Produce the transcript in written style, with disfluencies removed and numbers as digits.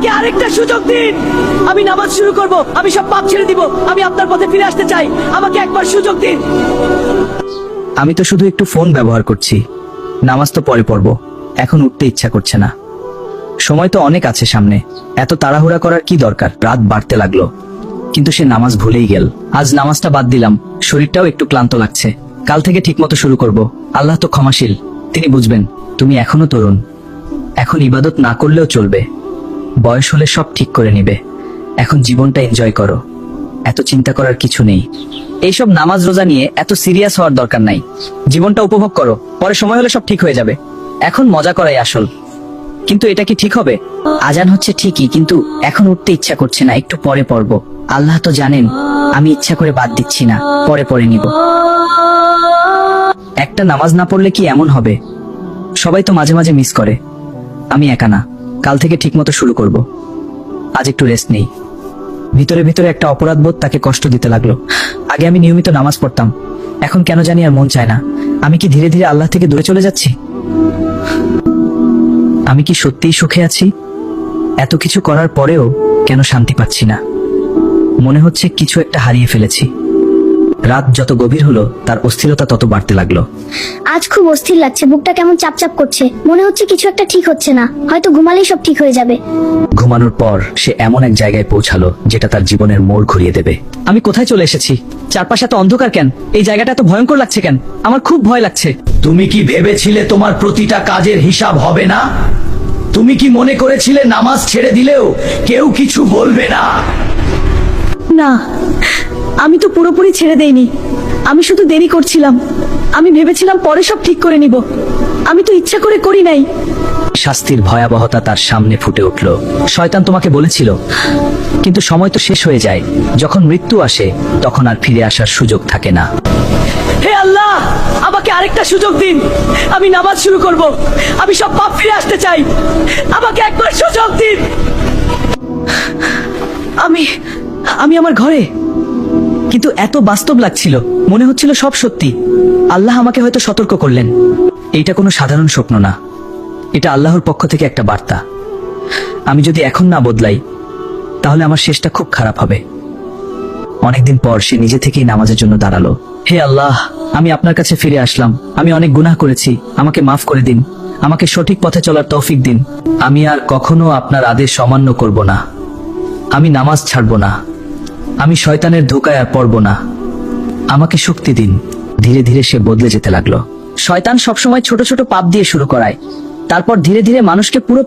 আমাকে আরেকটা সুযোগ দিন। আমি নামাজ শুরু করব, আমি সব পাপ ছেড়ে দিব, আমি আপনার পথে ফিরে আসতে চাই, আমাকে একবার সুযোগ দিন। আমি তো শুধু একটু ফোন ব্যবহার করছি, নামাজ তো পরে পড়ব, এখন উঠতে ইচ্ছা করছে না। সময় তো অনেক আছে সামনে, এত তাড়াহুড়া করার কি দরকার। রাত বাড়তে লাগলো, কিন্তু সে নামাজ ভুলেই গেল। আজ নামাজটা বাদ দিলাম, শরীরটাও একটু ক্লান্ত লাগছে। কাল থেকে ঠিকমতো শুরু করব। আল্লাহ তো ক্ষমাশীল, তিনি বুঝবেন। তুমি এখনো তরুণ, এখন ইবাদত না করলেও চলবে, বয়স হলে সব ঠিক করে নিবে। এখন জীবনটা এনজয় করো, এত চিন্তা করার কিছু নেই। এইসব নামাজ রোজা নিয়ে এত সিরিয়াস হওয়ার দরকার নাই। জীবনটা উপভোগ করো, পরে সময় হলে সব ঠিক হয়ে যাবে। এখন মজা করাই আসল। কিন্তু এটা কি ঠিক হবে? আজান হচ্ছে ঠিকই, কিন্তু এখন উঠতে ইচ্ছা করছে না, একটু পরে পড়বো। আল্লাহ তো জানেন আমি ইচ্ছা করে বাদ দিচ্ছি না, পরে পড়ে নিব। একটা নামাজ না পড়লে কি এমন হবে? সবাই তো মাঝে মাঝে মিস করে, আমি একা না। কাল থেকে ঠিকমতো শুরু করব। আজ একটু রেস্ট নেই। ভিতরে ভিতরে একটা অপরাধবোধ তাকে কষ্ট দিতে লাগলো। আগে আমি নিয়মিত নামাজ পড়তাম, এখন কেন জানি আর মন চায় না। আমি কি ধীরে ধীরে আল্লাহ থেকে দূরে চলে যাচ্ছি? আমি কি সত্যিই সুখে আছি? এত কিছু করার পরেও কেন শান্তি পাচ্ছি না? মনে হচ্ছে কিছু একটা হারিয়ে ফেলেছি। রাত যত গভীর হলো তার অস্থিরতা তত বাড়তে লাগলো। আজ খুব অস্থির লাগছে, বুকটা কেমন চাপচাপ করছে, মনে হচ্ছে কিছু একটা ঠিক হচ্ছে না। হয়তো ঘুমালেই সব ঠিক হয়ে যাবে। ঘুমানোর পর সে এমন এক জায়গায় পৌঁছালো যেটা তার জীবনের মোড় ঘুরিয়ে দেবে। আমি কোথায় চলে এসেছি? চারপাশে এত অন্ধকার কেন? এই জায়গাটা এত ভয়ঙ্কর লাগছে কেন? আমার খুব ভয় লাগছে। তুমি কি ভেবেছিলে তোমার প্রতিটা কাজের হিসাব হবে না? তুমি কি মনে করেছিলে নামাজ ছেড়ে দিলেও কেউ কিছু বলবে না? না, আমি তো পুরোপুরি ছেড়ে দেইনি, আমি শুধু দেরি করছিলাম। আমি ভেবেছিলাম পরে সব ঠিক করে নিব, আমি তো ইচ্ছা করে করি নাই। শাস্তির ভয়াবহতা তার সামনে ফুটে উঠল। শয়তান তোমাকে বলেছিল, কিন্তু সময় তো শেষ হয়ে যায়। যখন মৃত্যু আসে তখন আর ফিরে আসার সুযোগ থাকে না। হে আল্লাহ, আমাকে আরেকটা সুযোগ দিন। আমি নামাজ শুরু করব, আমি সব পাপ ফিরে আসতে চাই, আমাকে একবার সুযোগ দিন। আমি আমার ঘরে, কিন্তু এত বাস্তব লাগছিল, মনে হচ্ছিল সব সত্যি। আল্লাহ আমাকে হয়তো সতর্ক করলেন। এইটা কোনো সাধারণ স্বপ্ন না, এটা আল্লাহর পক্ষ থেকে একটা বার্তা। আমি যদি এখন না বদলাই তাহলে আমার শেষটা খুব খারাপ হবে। অনেকদিন পর সে নিজে থেকেই নামাজের জন্য দাঁড়ালো। হে আল্লাহ, আমি আপনার কাছে ফিরে আসলাম। আমি অনেক গুনাহ করেছি, আমাকে মাফ করে দিন। আমাকে সঠিক পথে চলার তৌফিক দিন। আমি আর কখনো আপনার আদেশ অমান্য করব না। আমি নামাজ ছাড়ব না। আমি শয়তানের ধোঁকায় আর পড়ব না। আমাকে শক্তি দিন। ধীরে ধীরে সে বদলে যেতে লাগলো। শয়তান সবসময় ছোট ছোট পাপ দিয়ে শুরু করায়, তারপর ধীরে ধীরে মানুষকে পুরো